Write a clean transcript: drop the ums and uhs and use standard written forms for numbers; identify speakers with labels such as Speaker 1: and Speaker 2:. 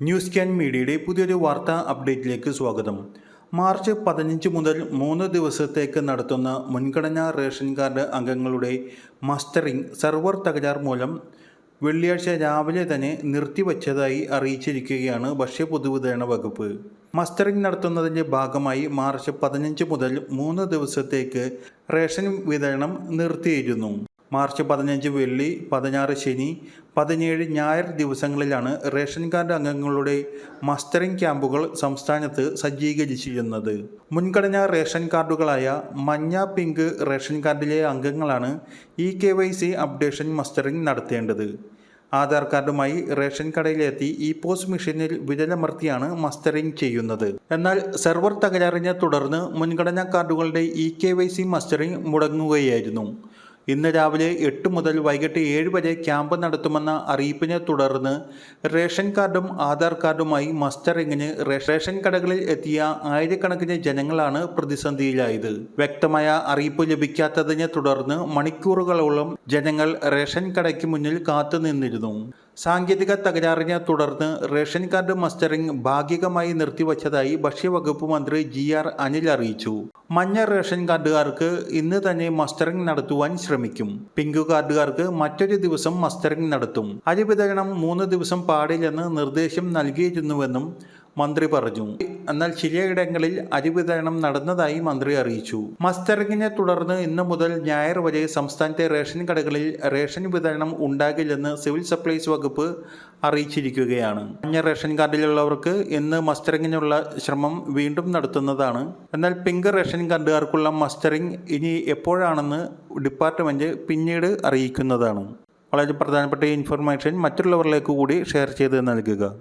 Speaker 1: News can മീഡിയയുടെ പുതിയൊരു വാർത്താ അപ്ഡേറ്റിലേക്ക് സ്വാഗതം. മാർച്ച് 15 മുതൽ 3 ദിവസത്തേക്ക് നടത്തുന്ന മുൻഗണനാ റേഷൻ കാർഡ് അംഗങ്ങളുടെ മസ്റ്ററിംഗ് സെർവർ തകരാർ മൂലം വെള്ളിയാഴ്ച രാവിലെ തന്നെ നിർത്തിവച്ചതായി അറിയിച്ചിരിക്കുകയാണ് ഭക്ഷ്യ പൊതുവിതരണ വകുപ്പ്. മസ്റ്ററിംഗ് നടത്തുന്നതിൻ്റെ ഭാഗമായി മാർച്ച് 15 മുതൽ 3 ദിവസത്തേക്ക് റേഷൻ വിതരണം നിർത്തിയിരുന്നു. മാർച്ച് 15 വെള്ളി, 16 ശനി, 17 ഞായർ ദിവസങ്ങളിലാണ് റേഷൻ കാർഡ് അംഗങ്ങളുടെ മസ്റ്ററിംഗ് ക്യാമ്പുകൾ സംസ്ഥാനത്ത് സജ്ജീകരിച്ചിരുന്നത്. മുൻഗണനാ റേഷൻ കാർഡുകളായ മഞ്ഞ, പിങ്ക് റേഷൻ കാർഡിലെ അംഗങ്ങളാണ് KYC അപ്ഡേഷൻ മസ്റ്ററിംഗ് നടത്തേണ്ടത്. ആധാർ കാർഡുമായി റേഷൻ കടയിലെത്തി പോസ് മെഷീനിൽ വിരലമർത്തിയാണ് മസ്റ്ററിംഗ് ചെയ്യുന്നത്. എന്നാൽ സെർവർ തകരാറിനെ തുടർന്ന് മുൻഗണനാ കാർഡുകളുടെ KYC മസ്റ്ററിംഗ് മുടങ്ങുകയായിരുന്നു. ഇന്ന് രാവിലെ 8 മുതൽ വൈകിട്ട് 7 വരെ ക്യാമ്പ് നടത്തുമെന്ന അറിയിപ്പിനെ തുടർന്ന് റേഷൻ കാർഡും ആധാർ കാർഡുമായി മസ്റ്ററിങ്ങിന് റേഷൻ കടകളിൽ എത്തിയ ആയിരക്കണക്കിന് ജനങ്ങളാണ് പ്രതിസന്ധിയിലായത്. വ്യക്തമായ അറിയിപ്പ് ലഭിക്കാത്തതിനെ തുടർന്ന് മണിക്കൂറുകളോളം ജനങ്ങൾ റേഷൻ കടയ്ക്ക് മുന്നിൽ കാത്തുനിന്നിരുന്നു. സാങ്കേതിക തകരാറിനെ തുടർന്ന് റേഷൻ കാർഡ് മസ്റ്ററിംഗ് ഭാഗികമായി നിർത്തിവച്ചതായി ഭക്ഷ്യവകുപ്പ് മന്ത്രി GR അനിൽ അറിയിച്ചു. മഞ്ഞ റേഷൻ കാർഡുകാർക്ക് ഇന്ന് തന്നെ മസ്റ്ററിംഗ് നടത്തുവാൻ ശ്രമിക്കും. പിങ്ക് കാർഡുകാർക്ക് മറ്റൊരു ദിവസം മസ്റ്ററിംഗ് നടത്തും. അരി വിതരണം 3 ദിവസം പാടില്ലെന്ന് നിർദ്ദേശം നൽകിയിരുന്നുവെന്നും മന്ത്രി പറഞ്ഞു. എന്നാൽ ചിലയിടങ്ങളിൽ അരി വിതരണം നടന്നതായി മന്ത്രി അറിയിച്ചു. മസ്റ്ററിംഗിനെ തുടർന്ന് ഇന്ന് മുതൽ ഞായർ വരെ സംസ്ഥാനത്തെ റേഷൻ കടകളിൽ റേഷൻ വിതരണം ഉണ്ടാകില്ലെന്ന് സിവിൽ സപ്ലൈസ് വകുപ്പ് അറിയിച്ചിരിക്കുകയാണ്. മഞ്ഞ റേഷൻ കാർഡിലുള്ളവർക്ക് ഇന്ന് മസ്റ്ററിങ്ങിനുള്ള ശ്രമം വീണ്ടും നടത്തുന്നതാണ്. എന്നാൽ പിങ്ക് റേഷൻ കാർഡുകാർക്കുള്ള മസ്റ്ററിംഗ് ഇനി എപ്പോഴാണെന്ന് ഡിപ്പാർട്ട്മെന്റ് പിന്നീട് അറിയിക്കുന്നതാണ്. വളരെ പ്രധാനപ്പെട്ട ഇൻഫർമേഷൻ മറ്റുള്ളവരിലേക്ക് കൂടി ഷെയർ ചെയ്ത് നൽകുക.